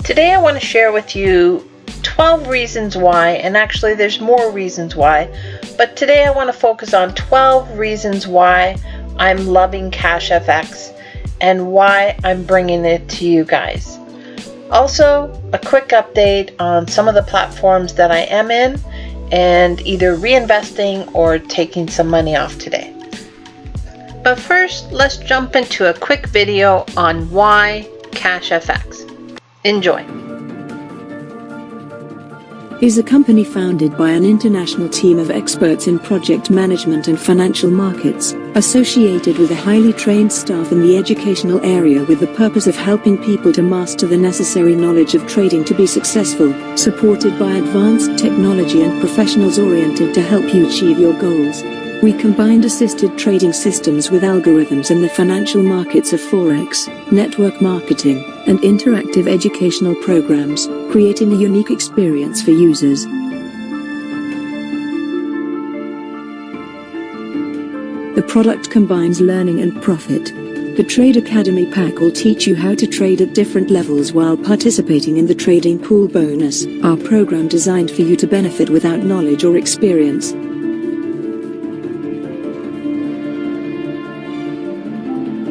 Today I want to share with you 12 reasons why, and actually there's more reasons why, but today I want to focus on 12 reasons why I'm loving CashFX and why I'm bringing it to you guys. Also, a quick update on some of the platforms that I am in and either reinvesting or taking some money off today. But first, let's jump into a quick video on why CashFX. Enjoy. Is a company founded by an international team of experts in project management and financial markets, associated with a highly trained staff in the educational area with the purpose of helping people to master the necessary knowledge of trading to be successful, supported by advanced technology and professionals oriented to help you achieve your goals. We combined assisted trading systems with algorithms in the financial markets of Forex, network marketing, and interactive educational programs, creating a unique experience for users. The product combines learning and profit. The Trade Academy pack will teach you how to trade at different levels while participating in the Trading Pool Bonus, our program designed for you to benefit without knowledge or experience.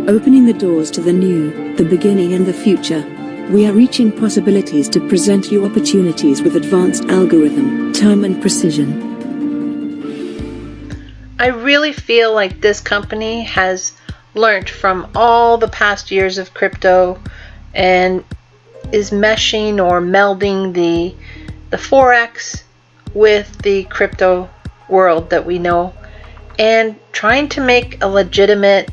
Opening the doors to the new, the beginning and the future. We are reaching possibilities to present you opportunities with advanced algorithm, time and precision. I really feel like this company has learned from all the past years of crypto and is meshing or melding the Forex with the crypto world that we know and trying to make a legitimate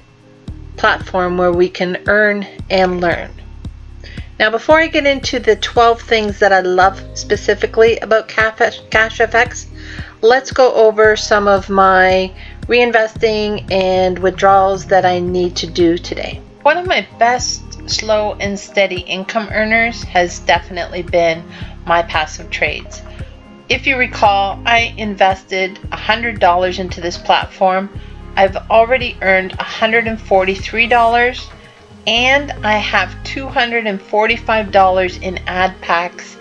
platform where we can earn and learn. Now, before I get into the 12 things that I love specifically about CashFX, let's go over some of my reinvesting and withdrawals that I need to do today. One of my best slow and steady income earners has definitely been my passive trades. If you recall, I invested $100 into this platform. I've already earned $143 and I have $245 in ad packs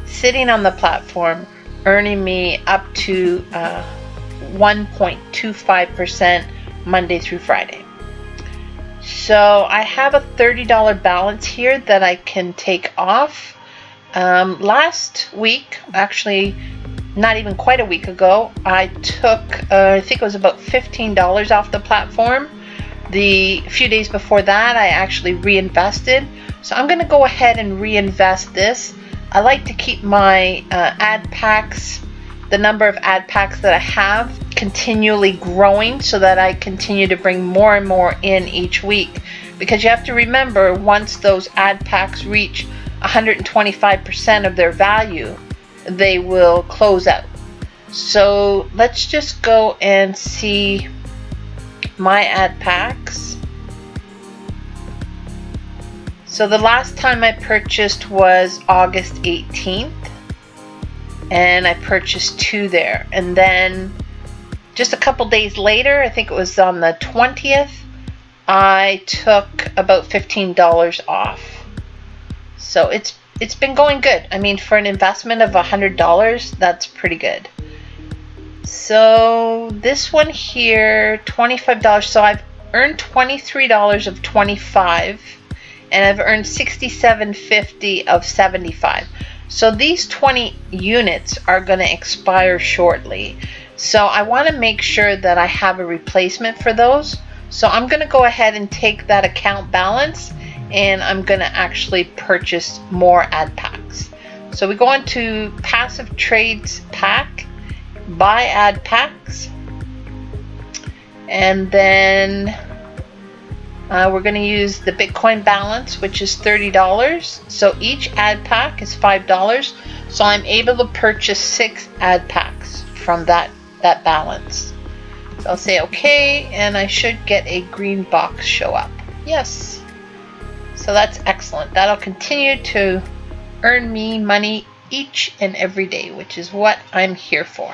sitting on the platform, earning me up to 1.25% Monday through Friday. So I have a $30 balance here that I can take off. Last week, actually not even quite a week ago, I took, I think it was about $15 off the platform. The few days before that, I actually reinvested. So I'm going to go ahead and reinvest this. I like to keep my ad packs, the number of ad packs that I have, continually growing so that I continue to bring more and more in each week. Because you have to remember, once those ad packs reach 125% of their value, they will close out. So let's just go and see my ad packs. So the last time I purchased was August 18th and I purchased 2 there, and then just a couple days later, I think it was on the 20th, I took about $15 off. So it's been going good. I mean, for an investment of $100, that's pretty good. So this one here, $25. So I've earned $23 of 25, and I've earned $67.50 of 75. So these 20 units are going to expire shortly. So I want to make sure that I have a replacement for those. So I'm going to go ahead and take that account balance, and I'm going to actually purchase more ad packs. So we go on to passive trades pack, buy ad packs, and then we're going to use the Bitcoin balance, which is $30. So each ad pack is $5. So I'm able to purchase 6 ad packs from that balance. So I'll say okay, and I should get a green box show up. Yes. So that's excellent. That'll continue to earn me money each and every day, which is what I'm here for.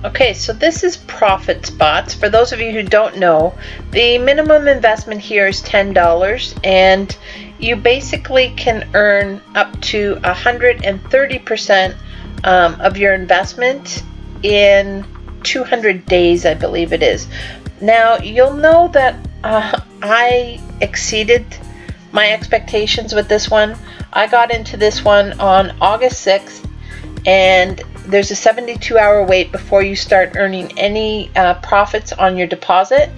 Okay, so this is Profit Spots. For those of you who don't know, the minimum investment here is $10, and you basically can earn up to 130% of your investment in 200 days, I believe it is. Now, you'll know that I exceeded my expectations with this one. I got into this one on August 6th, and there's a 72-hour wait before you start earning any profits on your deposit.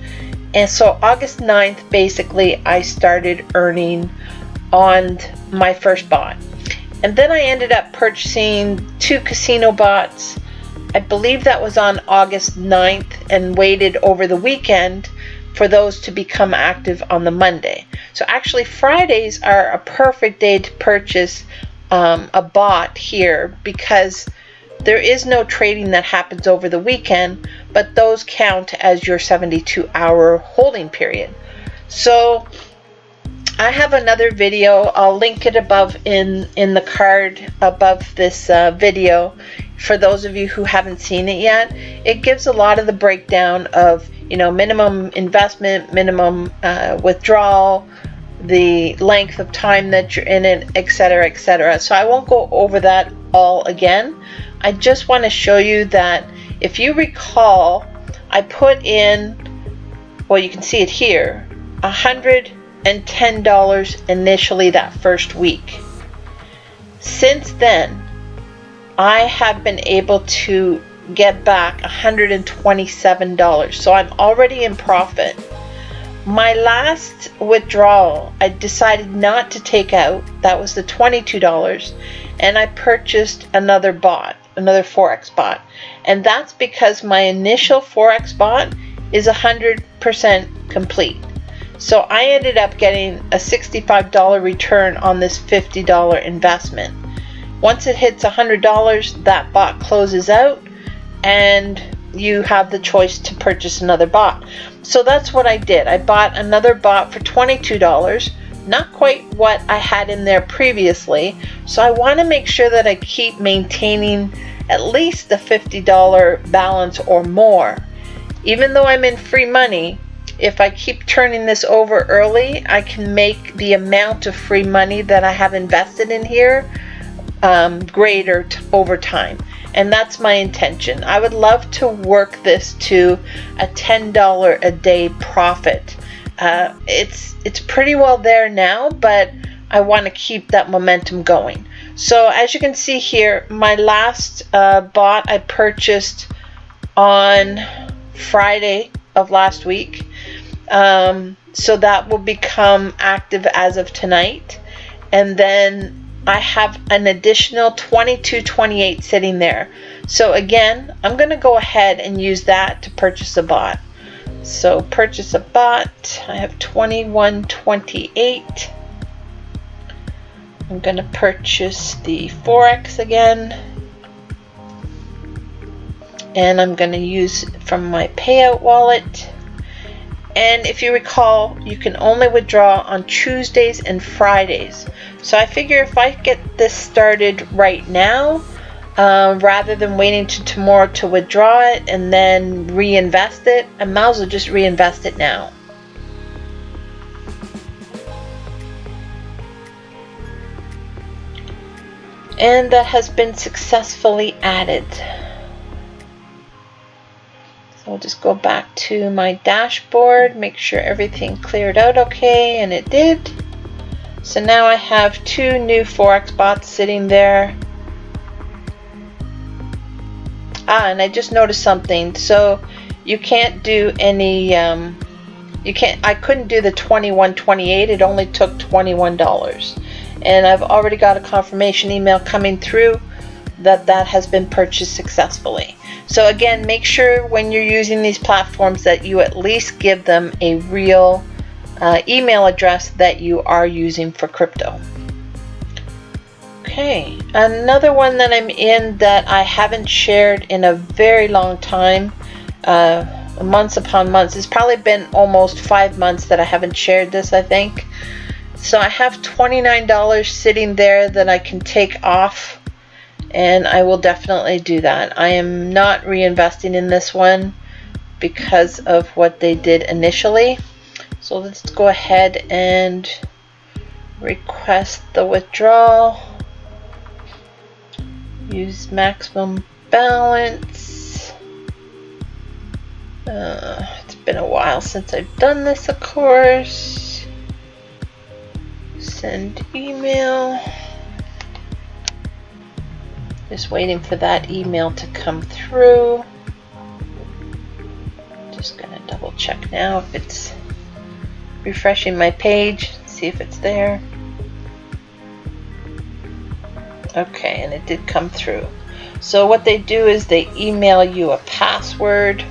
And so August 9th, basically, I started earning on my first bot. And then I ended up purchasing 2 casino bots. I believe that was on August 9th, and waited over the weekend for those to become active on the Monday. So actually Fridays are a perfect day to purchase a bot here, because there is no trading that happens over the weekend, but those count as your 72-hour holding period. So I have another video. I'll link it above in the card above this video for those of you who haven't seen it yet. It gives a lot of the breakdown of, you know, minimum investment, minimum withdrawal, the length of time that you're in it, etc., etc. So I won't go over that all again. I just want to show you that if you recall, I put in, well, you can see it here, $110 initially that first week. Since then, I have been able to get back $127, so I'm already in profit. My last withdrawal, I decided not to take out. That was the $22, and I purchased another bot, another Forex bot, and that's because my initial Forex bot is 100% complete. So I ended up getting a $65 return on this $50 investment. Once it hits $100, that bot closes out, and you have the choice to purchase another bot. So that's what I did. I bought another bot for $22, not quite what I had in there previously. So I want to make sure that I keep maintaining at least the $50 balance or more. Even though I'm in free money, if I keep turning this over early, I can make the amount of free money that I have invested in here greater over time. And that's my intention. I would love to work this to a $10 a day profit. It's pretty well there now, but I want to keep that momentum going. So as you can see here, my last bot I purchased on Friday of last week. So that will become active as of tonight. And then I have an additional 22.28 sitting there. So again, I'm going to go ahead and use that to purchase a bot. So purchase a bot. I have 21.28. I'm going to purchase the Forex again. And I'm going to use it from my payout wallet. And if you recall, you can only withdraw on Tuesdays and Fridays. So I figure if I get this started right now, rather than waiting to tomorrow to withdraw it and then reinvest it, I might as well just reinvest it now. And that has been successfully added. I'll just go back to my dashboard, make sure everything cleared out okay, and it did. So now I have 2 new Forex bots sitting there. And I just noticed something. So you can't do any, I couldn't do the 21.28. It only took $21. And I've already got a confirmation email coming through that that has been purchased successfully. So again, make sure when you're using these platforms that you at least give them a real email address that you are using for crypto. Okay, another one that I'm in that I haven't shared in a very long time, months upon months. It's probably been almost 5 months that I haven't shared this, I think. So I have $29 sitting there that I can take off, and I will definitely do that. I am not reinvesting in this one because of what they did initially. So let's go ahead and request the withdrawal, use maximum balance. It's been a while since I've done this, of course. Send email. Just waiting for that email to come through. Just gonna double check now if it's refreshing my page, see if it's there. Okay, and it did come through. So what they do is they email you a password.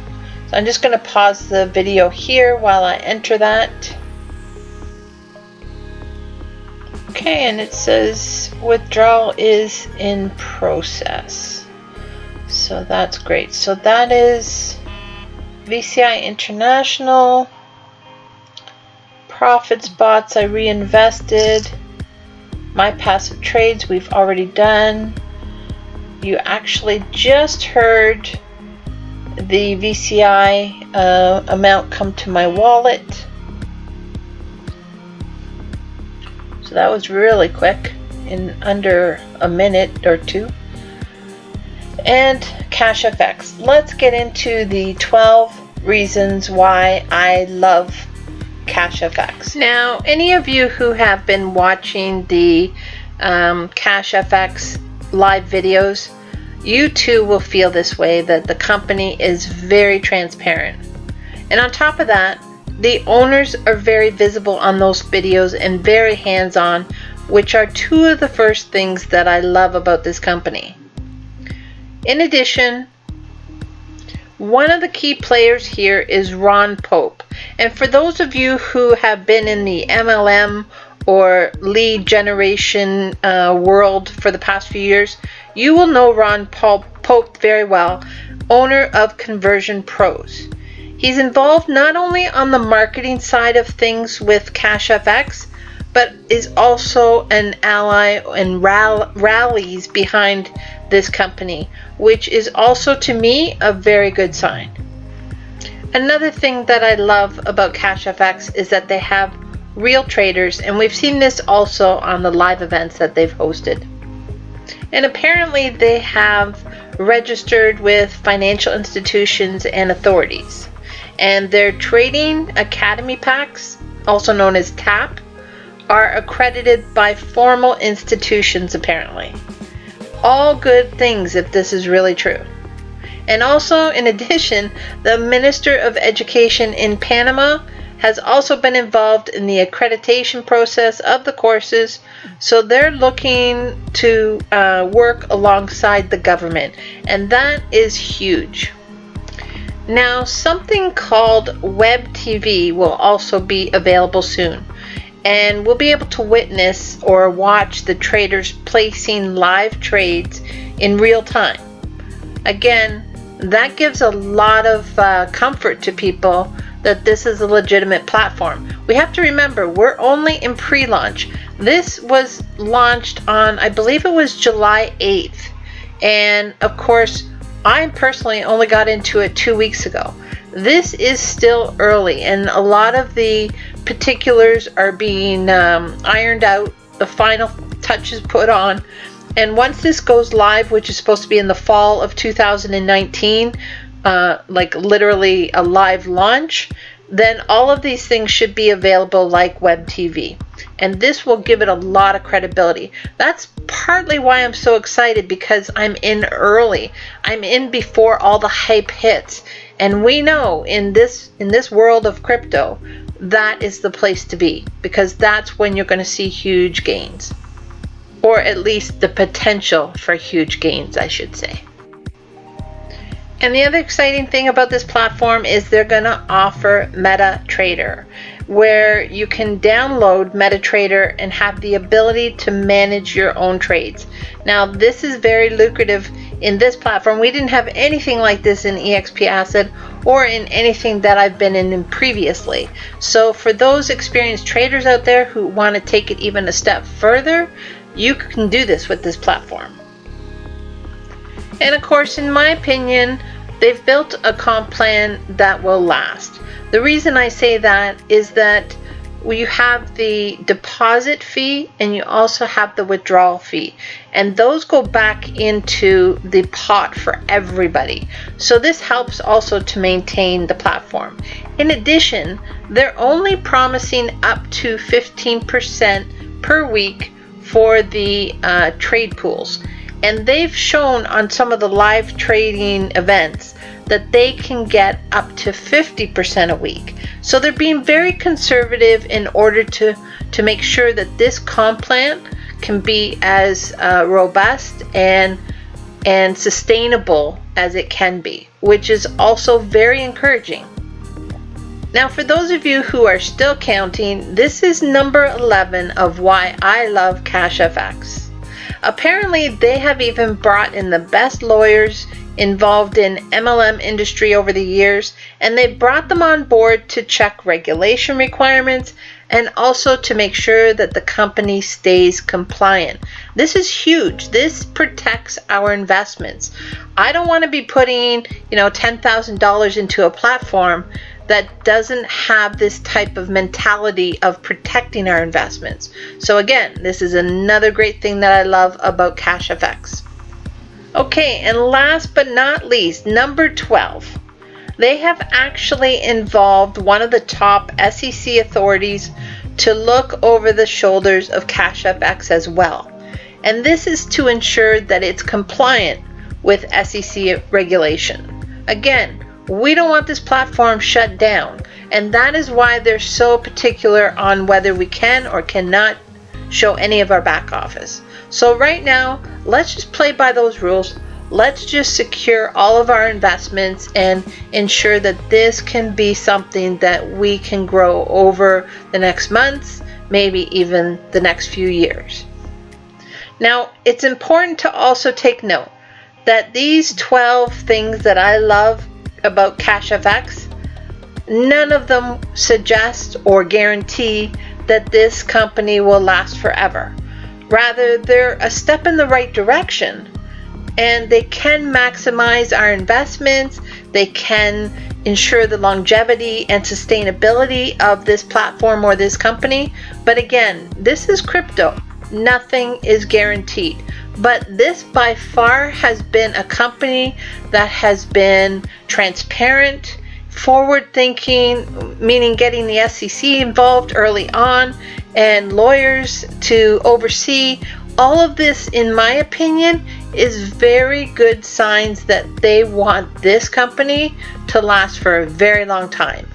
So I'm just going to pause the video here while I enter that. Okay, and it says withdrawal is in process. So that's great. So that is VCI International. Profits, bots, I reinvested. My passive trades we've already done. You actually just heard the VCI amount come to my wallet. So that was really quick, in under a minute or two. And Cash FX. Let's get into the 12 reasons why I love Cash FX. Now, any of you who have been watching the Cash FX live videos, you too will feel this way, that the company is very transparent. And on top of that, the owners are very visible on those videos and very hands-on, which are two of the first things that I love about this company. In addition, one of the key players here is Ron Pope. And for those of you who have been in the MLM or lead generation world for the past few years, you will know Ron Pope very well, owner of Conversion Pros. He's involved not only on the marketing side of things with Cash FX, but is also an ally and rallies behind this company, which is also to me a very good sign. Another thing that I love about Cash FX is that they have real traders, and we've seen this also on the live events that they've hosted. And apparently they have registered with financial institutions and authorities. And their trading academy packs, also known as TAP, are accredited by formal institutions apparently. All good things if this is really true. And also, in addition, the Minister of Education in Panama has also been involved in the accreditation process of the courses, so they're looking to work alongside the government, and that is huge. Now, something called Web TV will also be available soon, and we'll be able to witness or watch the traders placing live trades in real time. Again, that gives a lot of comfort to people that this is a legitimate platform. We have to remember, we're only in pre-launch. This was launched on, I believe it was July 8th. And of course, I personally only got into it 2 weeks ago. This is still early, and a lot of the particulars are being ironed out. The final touches put on. And once this goes live, which is supposed to be in the fall of 2019, like literally a live launch, then all of these things should be available like Web TV. And this will give it a lot of credibility. That's partly why I'm so excited, because I'm in early. I'm in before all the hype hits. And we know in this world of crypto, that is the place to be, because that's when you're going to see huge gains. Or at least the potential for huge gains, I should say. And the other exciting thing about this platform is they're going to offer MetaTrader, where you can download MetaTrader and have the ability to manage your own trades. Now, this is very lucrative in this platform. We didn't have anything like this in EXP Asset or in anything that I've been in previously. So for those experienced traders out there who want to take it even a step further, you can do this with this platform. And of course, in my opinion, they've built a comp plan that will last. The reason I say that is that you have the deposit fee and you also have the withdrawal fee, and those go back into the pot for everybody. So this helps also to maintain the platform. In addition, they're only promising up to 15% per week for the trade pools, and they've shown on some of the live trading events that they can get up to 50% a week. So they're being very conservative in order to make sure that this comp plan can be as robust and sustainable as it can be, which is also very encouraging. Now, for those of you who are still counting, this is number 11 of why I love CashFX. Apparently, they have even brought in the best lawyers involved in MLM industry over the years, and they brought them on board to check regulation requirements and also to make sure that the company stays compliant. This is huge. This protects our investments. I don't want to be putting, $10,000 into a platform that doesn't have this type of mentality of protecting our investments. So again, this is another great thing that I love about CashFX. Okay, and last but not least, number 12. They have actually involved one of the top SEC authorities to look over the shoulders of CashFX as well. And this is to ensure that it's compliant with SEC regulation. Again, we don't want this platform shut down, and that is why they're so particular on whether we can or cannot show any of our back office. So right now, let's just play by those rules. Let's just secure all of our investments and ensure that this can be something that we can grow over the next months, maybe even the next few years. Now, it's important to also take note that these 12 things that I love about CashFX, none of them suggest or guarantee that this company will last forever. Rather, they're a step in the right direction, and they can maximize our investments. They can ensure the longevity and sustainability of this platform or this company. But again, this is crypto. Nothing is guaranteed. But this by far has been a company that has been transparent, forward-thinking, meaning getting the SEC involved early on, and lawyers to oversee. All of this, in my opinion, is very good signs that they want this company to last for a very long time.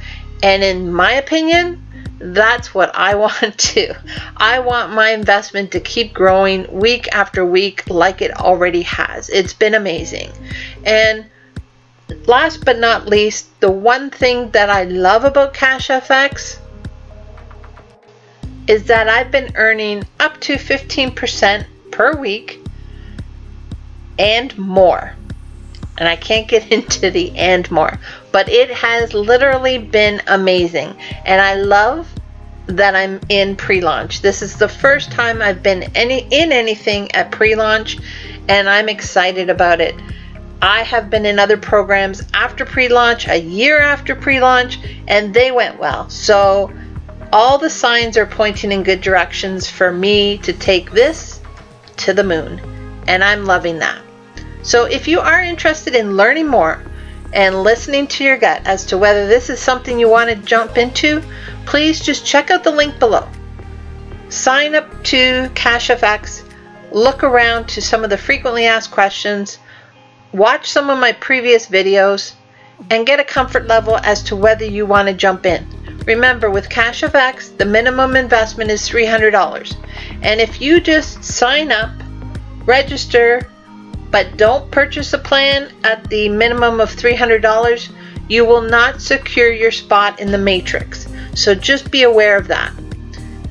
And in my opinion, that's what I want too. I want my investment to keep growing week after week like it already has. It's been amazing. And last but not least, the one thing that I love about CashFX is that I've been earning up to 15% per week and more. And I can't get into the and more, but it has literally been amazing. And I love that I'm in pre-launch. This is the first time I've been in anything at pre-launch, and I'm excited about it. I have been in other programs after pre-launch, a year after pre-launch, and they went well. So all the signs are pointing in good directions for me to take this to the moon, and I'm loving that. So if you are interested in learning more and listening to your gut as to whether this is something you want to jump into, please just check out the link below. Sign up to CashFX, look around to some of the frequently asked questions, watch some of my previous videos, and get a comfort level as to whether you want to jump in. Remember, with CashFX, the minimum investment is $300. And if you just sign up, register, but don't purchase a plan at the minimum of $300, you will not secure your spot in the matrix. So just be aware of that.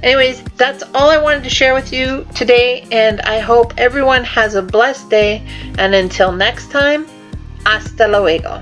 Anyways, that's all I wanted to share with you today, and I hope everyone has a blessed day. And until next time, hasta luego.